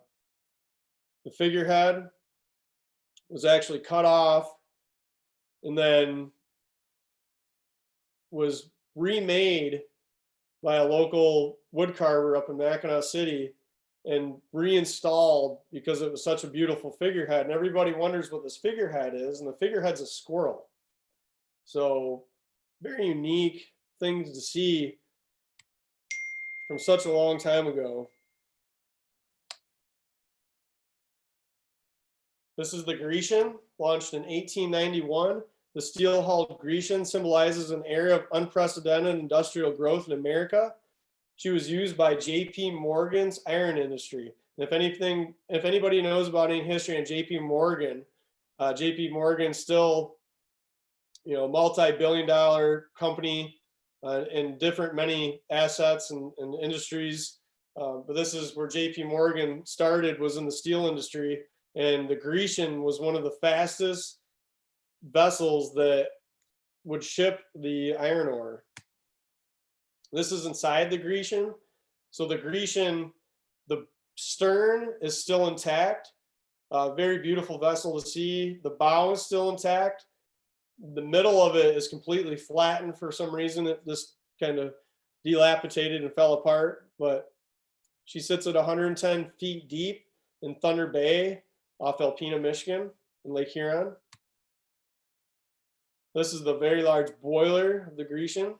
figurehead was actually cut off and then was remade by a local wood carver up in Mackinac City and reinstalled because it was such a beautiful figurehead. And everybody wonders what this figurehead is, and the figurehead's a squirrel. So very unique things to see from such a long time ago. This is the Grecian, launched in 1891. The steel-hulled Grecian symbolizes an era of unprecedented industrial growth in America. She was used by J.P. Morgan's iron industry. And if anybody knows about any history on J.P. Morgan, J.P. Morgan's still, multi-billion-dollar company in different many assets and industries. But this is where J.P. Morgan started, was in the steel industry. And the Grecian was one of the fastest vessels that would ship the iron ore. This is inside the Grecian. So the Grecian, the stern is still intact. Very beautiful vessel to see. The bow is still intact. The middle of it is completely flattened for some reason. It just kind of dilapidated and fell apart. But she sits at 110 feet deep in Thunder Bay off Alpena, Michigan, in Lake Huron. This is the very large boiler of the Grecian. A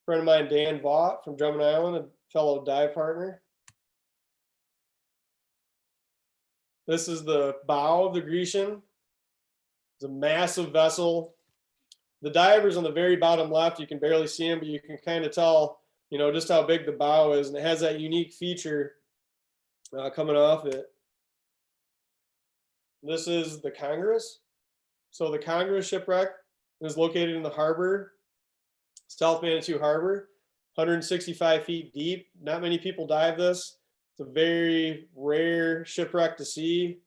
friend of mine, Dan Vaught from Drummond Island, a fellow dive partner. This is the bow of the Grecian. It's a massive vessel. The divers on the very bottom left, you can barely see them, but you can kind of tell, just how big the bow is. And it has that unique feature coming off it. This is the Congress. So the Congress shipwreck is located in the harbor, South Manitou Harbor, 165 feet deep. Not many people dive this. It's a very rare shipwreck to see.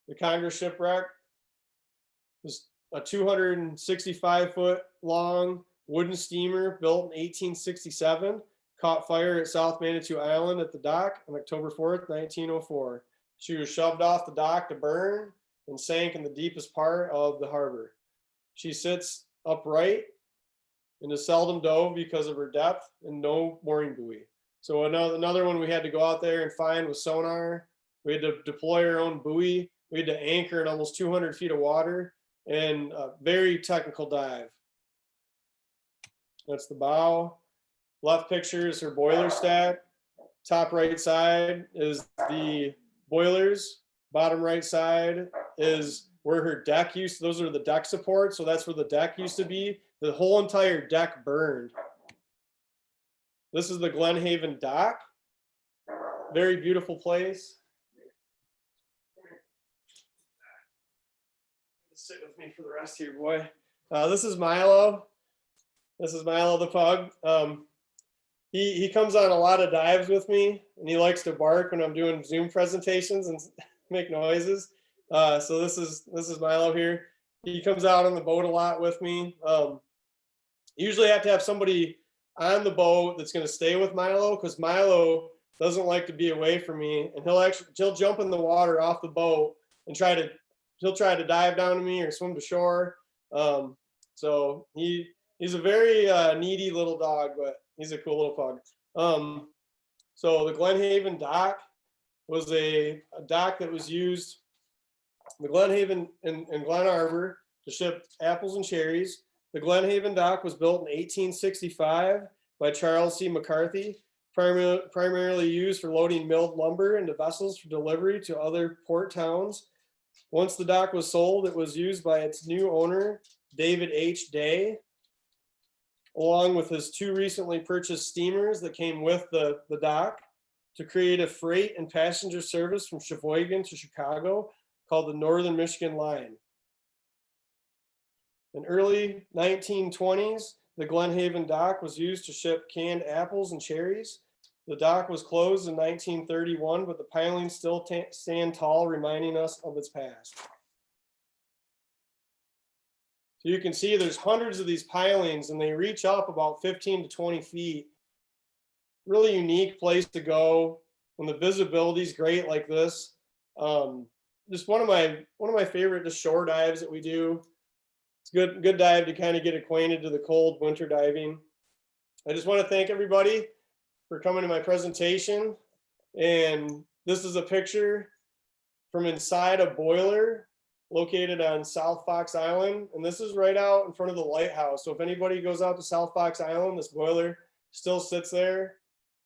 The Congress shipwreck is a 265-foot long wooden steamer built in 1867, caught fire at South Manitou Island at the dock on October 4th, 1904. She was shoved off the dock to burn and sank in the deepest part of the harbor. She sits upright and is seldom dove because of her depth and no mooring buoy. So another one we had to go out there and find was sonar. We had to deploy our own buoy. We had to anchor in almost 200 feet of water, and a very technical dive. That's the bow. Left picture is her boiler stack. Top right side is the boilers. Bottom right side is where her deck used to, those are the deck supports. So that's where the deck used to be. The whole entire deck burned. This is the Glen Haven dock. Very beautiful place. Sit with me for the rest here, boy. This is Milo. This is Milo the pug. He comes on a lot of dives with me, and he likes to bark when I'm doing Zoom presentations and make noises. So this is Milo here. He comes out on the boat a lot with me. Usually I have to have somebody on the boat that's going to stay with Milo, because Milo doesn't like to be away from me, and he'll jump in the water off the boat and he'll try to dive down to me or swim to shore. So he's a very needy little dog, but he's a cool little pug. So the Glen Haven dock was a dock that was used, the Glen Haven in Glen Arbor, to ship apples and cherries. The Glen Haven dock was built in 1865 by Charles C. McCarthy, primarily used for loading milled lumber into vessels for delivery to other port towns. Once the dock was sold, it was used by its new owner, David H. Day, along with his two recently purchased steamers that came with the dock, to create a freight and passenger service from Sheboygan to Chicago called the Northern Michigan Line. In early 1920s, the Glen Haven dock was used to ship canned apples and cherries. The dock was closed in 1931, but the pilings still stand tall, reminding us of its past. So you can see there's hundreds of these pilings, and they reach up about 15 to 20 feet. Really unique place to go when the visibility is great like this. Just one of my favorite just shore dives that we do. It's a good dive to kind of get acquainted to the cold winter diving. I just want to thank everybody for coming to my presentation. And this is a picture from inside a boiler located on South Fox Island. And this is right out in front of the lighthouse. So if anybody goes out to South Fox Island, this boiler still sits there.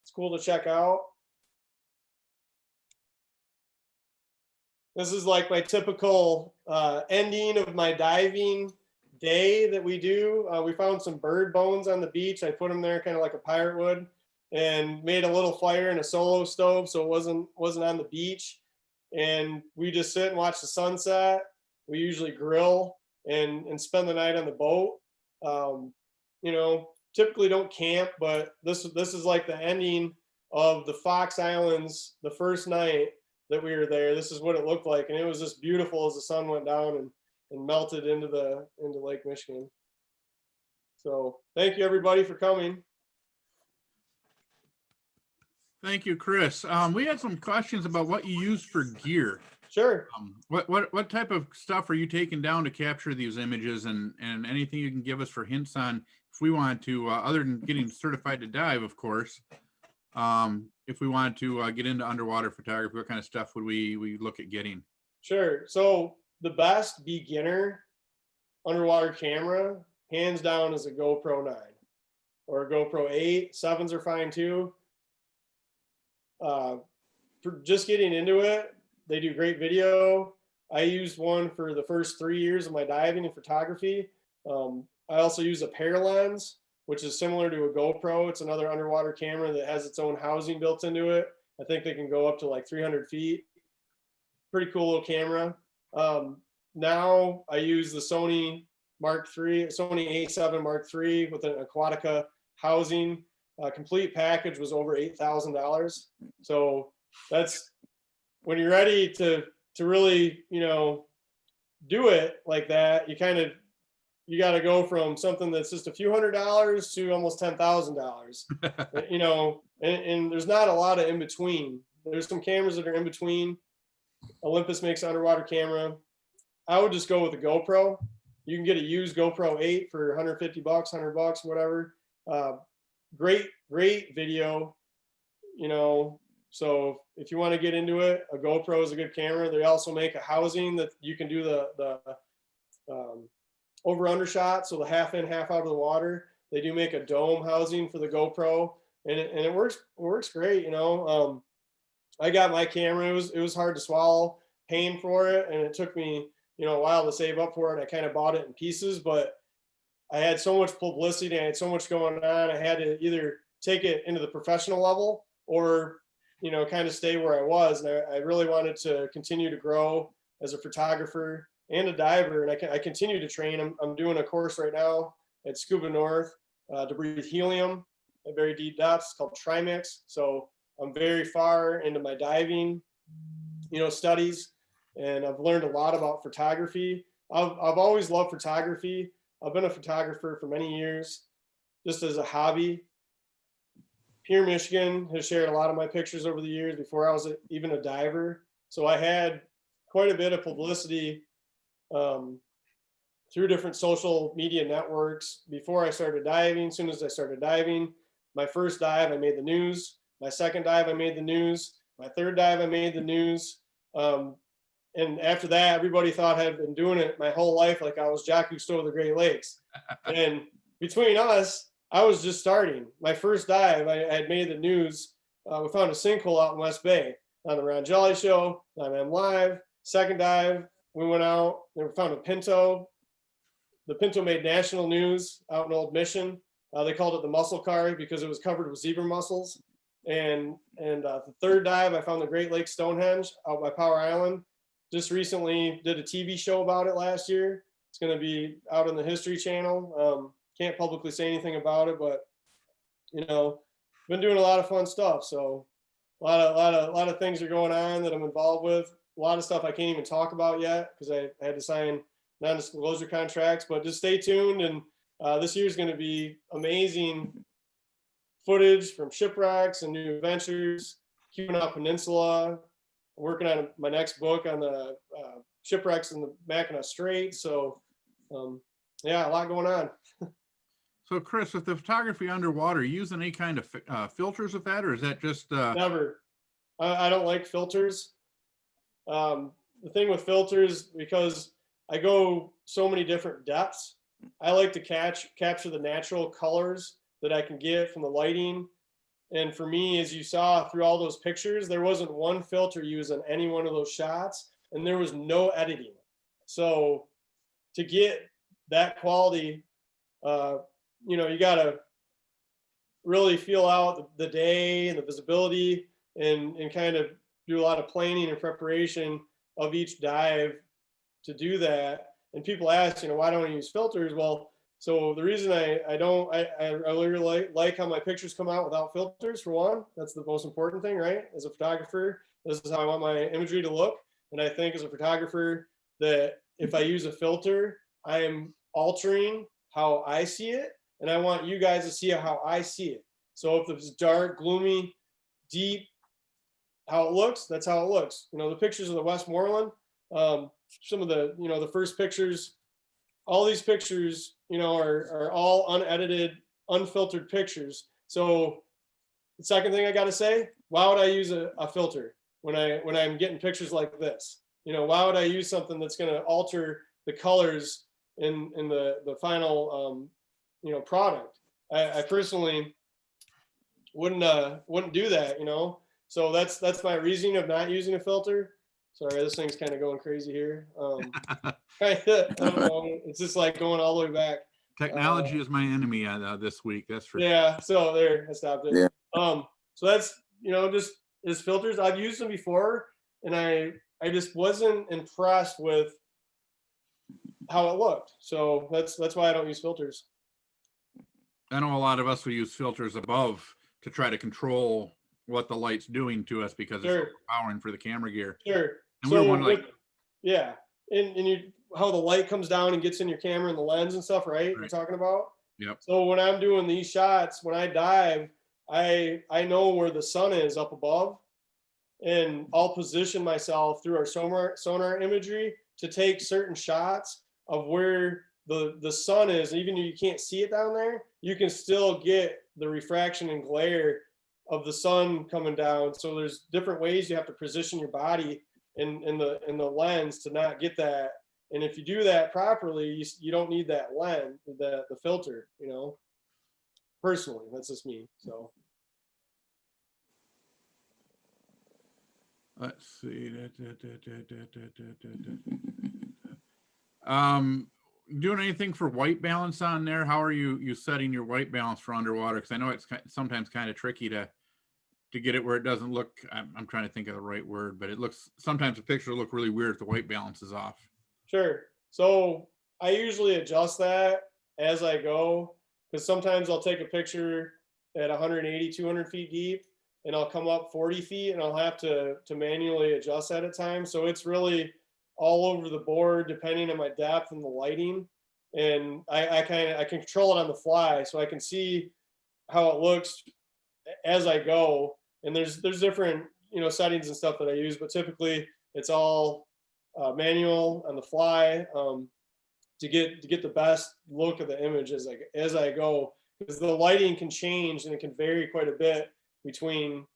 It's cool to check out. This is like my typical ending of my diving day that we do. We found some bird bones on the beach. I put them there kind of like a pirate would, and made a little fire in a solo stove so it wasn't on the beach. And we just sit and watch the sunset. We usually grill and spend the night on the boat. Typically don't camp, but this is like the ending of the Fox Islands, the first night that we were there. This is what it looked like, and it was just beautiful as the sun went down and melted into Lake Michigan. So thank you everybody for coming. Thank you, Chris. We had some questions about what you use for gear. Sure. What type of stuff are you taking down to capture these images, and anything you can give us for hints on if we want to, other than getting certified to dive, of course, if we wanted to get into underwater photography, what kind of stuff would we look at getting? Sure. So the best beginner underwater camera, hands down, is a GoPro 9 or a GoPro 8. 7s are fine too. For just getting into it, they do great video. I used one for the first 3 years of my diving and photography. I also use a pair lens, which is similar to a GoPro. It's another underwater camera that has its own housing built into it. I think they can go up to like 300 feet. Pretty cool little camera. Now I use the Sony A7 Mark III with an Aquatica housing. Complete package was over $8,000. So that's when you're ready to really, do it like that. You got to go from something that's just a few $100s to almost $10,000. And there's not a lot of in between. There's some cameras that are in between. Olympus makes an underwater camera. I would just go with a GoPro. You can get a used GoPro 8 for $150, $100, whatever. Great video, So if you want to get into it, a GoPro is a good camera. They also make a housing that you can do the over-under shot, so the half in, half out of the water. They do make a dome housing for the GoPro, and it works great. I got my camera. It was hard to swallow paying for it, and it took me a while to save up for it. I kind of bought it in pieces, but I had so much publicity, I had so much going on. I had to either take it into the professional level or kind of stay where I was. And I really wanted to continue to grow as a photographer and a diver. And I continue to train. I'm doing a course right now at Scuba North to breathe helium at very deep depths, called Trimix. So I'm very far into my diving, studies, and I've learned a lot about photography. I've always loved photography. I've been a photographer for many years, just as a hobby. Pure Michigan has shared a lot of my pictures over the years before I was even a diver. So I had quite a bit of publicity through different social media networks before I started diving. As soon as I started diving, my first dive, I made the news. My second dive, I made the news. My third dive, I made the news. And after that, everybody thought I had been doing it my whole life, like I was Jacques Cousteau of the Great Lakes. And between us, I was just starting. My first dive, I had made the news. We found a sinkhole out in West Bay on the Ron Jolly Show, on M Live. Second dive, we went out and we found a Pinto. The Pinto made national news out in Old Mission. They called it the muscle car because it was covered with zebra mussels. And the third dive, I found the Great Lakes Stonehenge out by Power Island. Just recently did a TV show about it last year. It's going to be out on the History Channel. Can't publicly say anything about it, but been doing a lot of fun stuff. So a lot of things are going on that I'm involved with. A lot of stuff I can't even talk about yet because I had to sign non-disclosure contracts. But just stay tuned, and this year is going to be amazing footage from shipwrecks and new adventures, Keweenaw Peninsula. I'm working on my next book on the shipwrecks in the Mackinac Strait. So, yeah, a lot going on. So, Chris, with the photography underwater, you using any kind of filters with that, or is that just? Never. I don't like filters. The thing with filters, because I go so many different depths, I like to capture the natural colors that I can get from the lighting. And for me, as you saw through all those pictures, there wasn't one filter used on any one of those shots, and there was no editing. So to get that quality, you got to really feel out the day and the visibility and kind of do a lot of planning and preparation of each dive to do that. And people ask, why don't I use filters? Well, so the reason I really like how my pictures come out without filters, for one. That's the most important thing, right? As a photographer, this is how I want my imagery to look. And I think as a photographer that if I use a filter, I am altering how I see it. And I want you guys to see how I see it. So if it's dark, gloomy, deep, how it looks, that's how it looks. The pictures of the Westmoreland, some of the, the first pictures, all these pictures, are all unedited, unfiltered pictures. So the second thing I got to say, why would I use a filter when I'm getting pictures like this? Why would I use something that's going to alter the colors in the final product. I personally wouldn't do that, So that's my reasoning of not using a filter. Sorry, this thing's kind of going crazy here. I don't know. It's just like going all the way back. Technology is my enemy this week. That's for Yeah. So there, I stopped it. Yeah. So that's just as filters. I've used them before, and I just wasn't impressed with how it looked. So that's why I don't use filters. I know a lot of us will use filters above to try to control what the light's doing to us because it's overpowering for the camera gear. Sure. And so we want like, yeah, and you how the light comes down and gets in your camera and the lens and stuff, right? You're talking about. Yep. So when I'm doing these shots, when I dive, I know where the sun is up above, and I'll position myself through our sonar imagery to take certain shots of where the sun is. Even though you can't see it down there, you can still get the refraction and glare of the sun coming down. So there's different ways you have to position your body in the lens to not get that. And if you do that properly, you don't need that lens, the filter, personally, that's just me. So let's see. Doing anything for white balance on there? How are you setting your white balance for underwater? Because I know it's sometimes kind of tricky to get it where it doesn't look. I'm trying to think of the right word, but it looks sometimes the picture look really weird if the white balance is off. Sure. So I usually adjust that as I go, because sometimes I'll take a picture at 180, 200 feet deep, and I'll come up 40 feet, and I'll have to manually adjust that at times. So it's really all over the board depending on my depth and the lighting, and I can control it on the fly, so I can see how it looks as I go. And there's different settings and stuff that I use, but typically it's all manual on the fly to get the best look of the image as I go, because the lighting can change and it can vary quite a bit between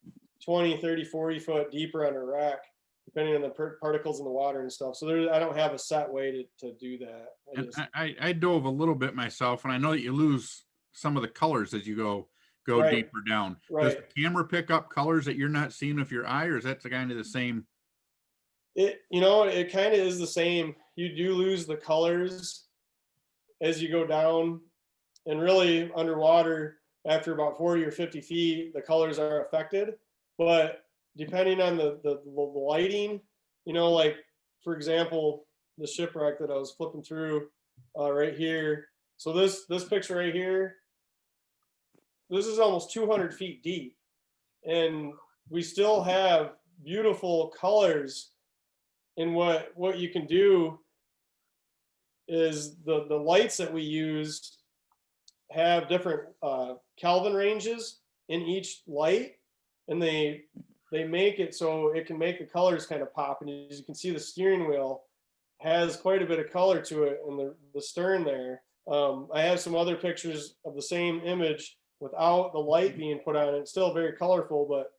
20, 30, 40 foot deeper on a wreck, depending on the particles in the water and stuff. So I don't have a set way to do that. I dove a little bit myself, and I know that you lose some of the colors as you go Right. deeper down. Right. Does the camera pick up colors that you're not seeing with your eye, or is that kind of the same? It kind of is the same. You do lose the colors as you go down, and really underwater after about 40 or 50 feet, the colors are affected. But depending on the lighting, like for example, the shipwreck that I was flipping through right here. So this picture right here, this is almost 200 feet deep, and we still have beautiful colors. And what you can do is the lights that we use have different Kelvin ranges in each light, and they make it so it can make the colors kind of pop. And as you can see, the steering wheel has quite a bit of color to it, and the stern there. I have some other pictures of the same image without the light being put on it. It's still very colorful, but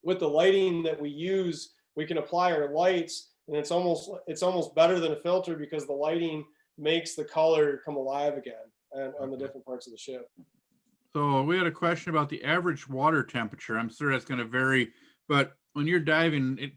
with the lighting that we use, we can apply our lights, and it's almost better than a filter because the lighting makes the color come alive again on the different parts of the ship. So we had a question about the average water temperature. I'm sure that's going to vary, but when you're diving,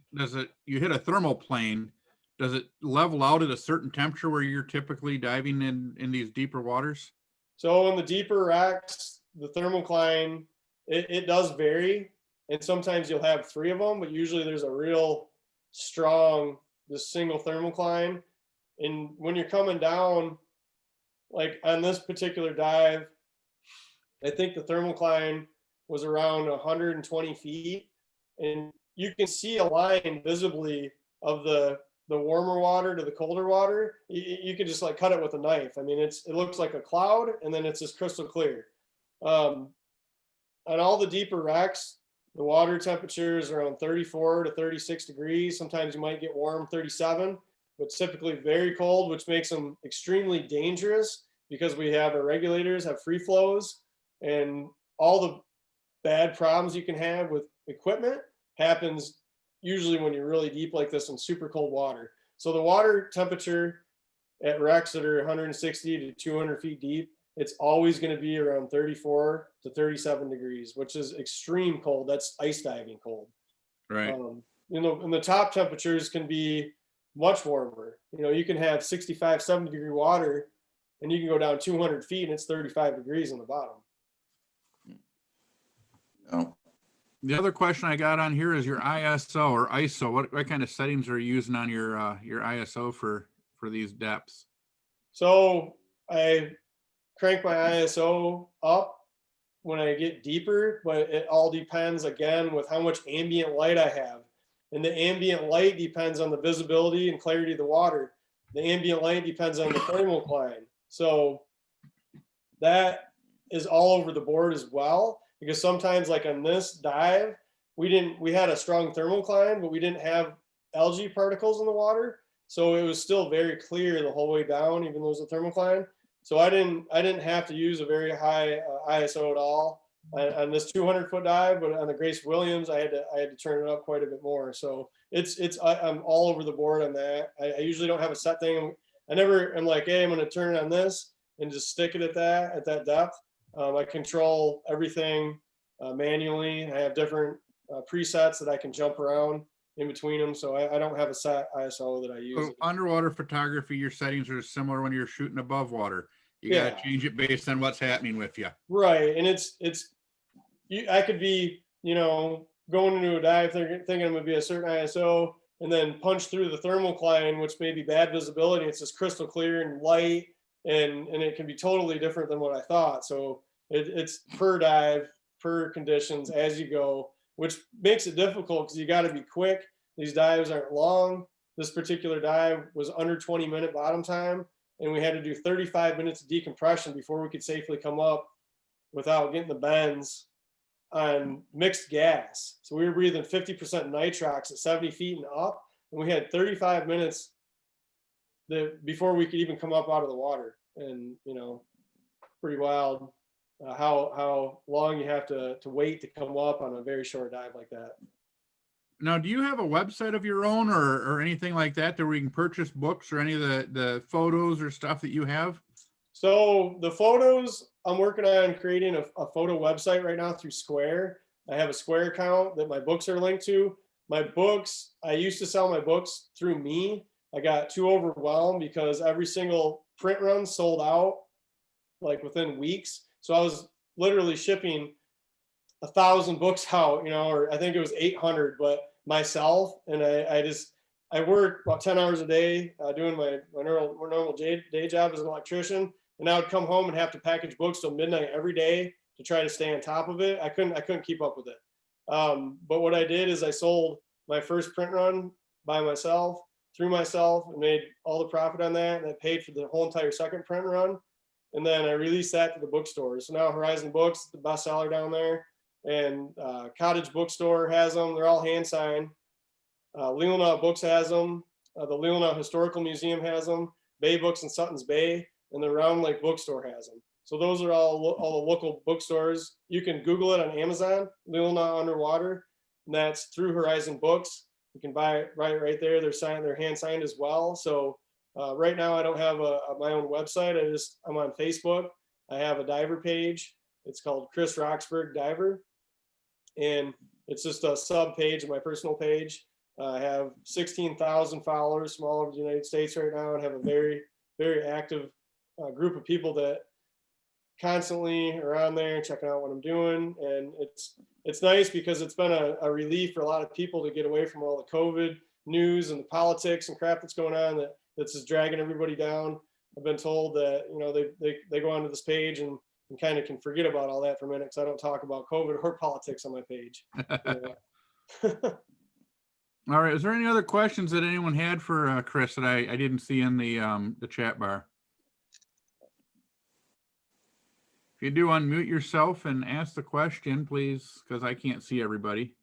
you hit a thermal plane, does it level out at a certain temperature where you're typically diving in these deeper waters? So in the deeper wrecks, the thermocline, it does vary, and sometimes you'll have 3 of them, but usually there's a real strong, this single thermocline. And when you're coming down, like on this particular dive, I think the thermocline was around 120 feet, and you can see a line visibly of the warmer water to the colder water. You can just like cut it with a knife. I mean, it looks like a cloud, and then it's just crystal clear. On all the deeper wrecks, the water temperature is around 34 to 36 degrees. Sometimes you might get warm, 37, but typically very cold, which makes them extremely dangerous because we have our regulators have free flows, and all the bad problems you can have with equipment happens usually when you're really deep like this in super cold water. So the water temperature at wrecks that are 160 to 200 feet deep, it's always going to be around 34 to 37 degrees, which is extreme cold. That's ice diving cold. Right. And the top temperatures can be much warmer. You can have 65, 70 degree water, and you can go down 200 feet and it's 35 degrees on the bottom. Oh, The other question I got on here is your ISO or ISO. What kind of settings are you using on your ISO for these depths? So I crank my ISO up when I get deeper, but it all depends again with how much ambient light I have. And the ambient light depends on the visibility and clarity of the water. The ambient light depends on the thermocline. So that is all over the board as well, because sometimes like on this dive, we had a strong thermocline, but we didn't have algae particles in the water. So it was still very clear the whole way down, even though it was a thermocline. So I didn't have to use a very high ISO at all on this 200-foot dive, but on the Grace Williams, I had to turn it up quite a bit more. So I'm all over the board on that. I usually don't have a set thing. I'm like, hey, I'm going to turn it on this and just stick it at that depth. I control everything manually. I have different presets that I can jump around in between them. So I don't have a set ISO that I use. So underwater photography, your settings are similar when you're shooting above water. You Yeah. got to change it based on what's happening with you. Right. And I could be, going into a dive thinking I'm going to be a certain ISO and then punch through the thermocline, which may be bad visibility. It's just crystal clear and light, and it can be totally different than what I thought. So it's per dive, per conditions as you go, which makes it difficult because you got to be quick. These dives aren't long. This particular dive was under 20-minute bottom time, and we had to do 35 minutes of decompression before we could safely come up without getting the bends on mixed gas. So we were breathing 50% nitrox at 70 feet and up, and we had 35 minutes before we could even come up out of the water. And pretty wild how long you have to wait to come up on a very short dive like that. Now, do you have a website of your own or anything like that where you can purchase books or any of the photos or stuff that you have? So the photos, I'm working on creating a photo website right now through Square. I have a Square account that my books are linked to. My books, I used to sell my books through me. I got too overwhelmed because every single print run sold out like within weeks. So I was literally shipping 1,000 books out, or I think it was 800, but myself. And I work about 10 hours a day doing my normal day job as an electrician. And I would come home and have to package books till midnight every day to try to stay on top of it. I couldn't keep up with it. But what I did is I sold my first print run by myself, through myself, and made all the profit on that. And I paid for the whole entire second print run. And then I released that to the bookstores. So now Horizon Books, the bestseller down there, and Cottage Bookstore has them. They're all hand signed. Leelanau Books has them. The Leelanau Historical Museum has them. Bay Books in Sutton's Bay, and the Round Lake Bookstore has them. So those are all the local bookstores. You can Google it on Amazon, Leelanau Underwater, and that's through Horizon Books. You can buy it right there. They're hand signed as well. So right now I don't have my own website. I'm on Facebook. I have a diver page. It's called Chris Roxburgh Diver, and it's just a sub page of my personal page. I have 16,000 followers from all over the United States right now, and have a very, very active group of people that constantly are on there checking out what I'm doing. And it's nice because it's been a relief for a lot of people to get away from all the COVID news and the politics and crap that's going on that's just dragging everybody down. I've been told that they go onto this page and kind of can forget about all that for a minute, because I don't talk about COVID or politics on my page. All right. Is there any other questions that anyone had for Chris that I didn't see in the chat bar? If you do, unmute yourself and ask the question, please, because I can't see everybody.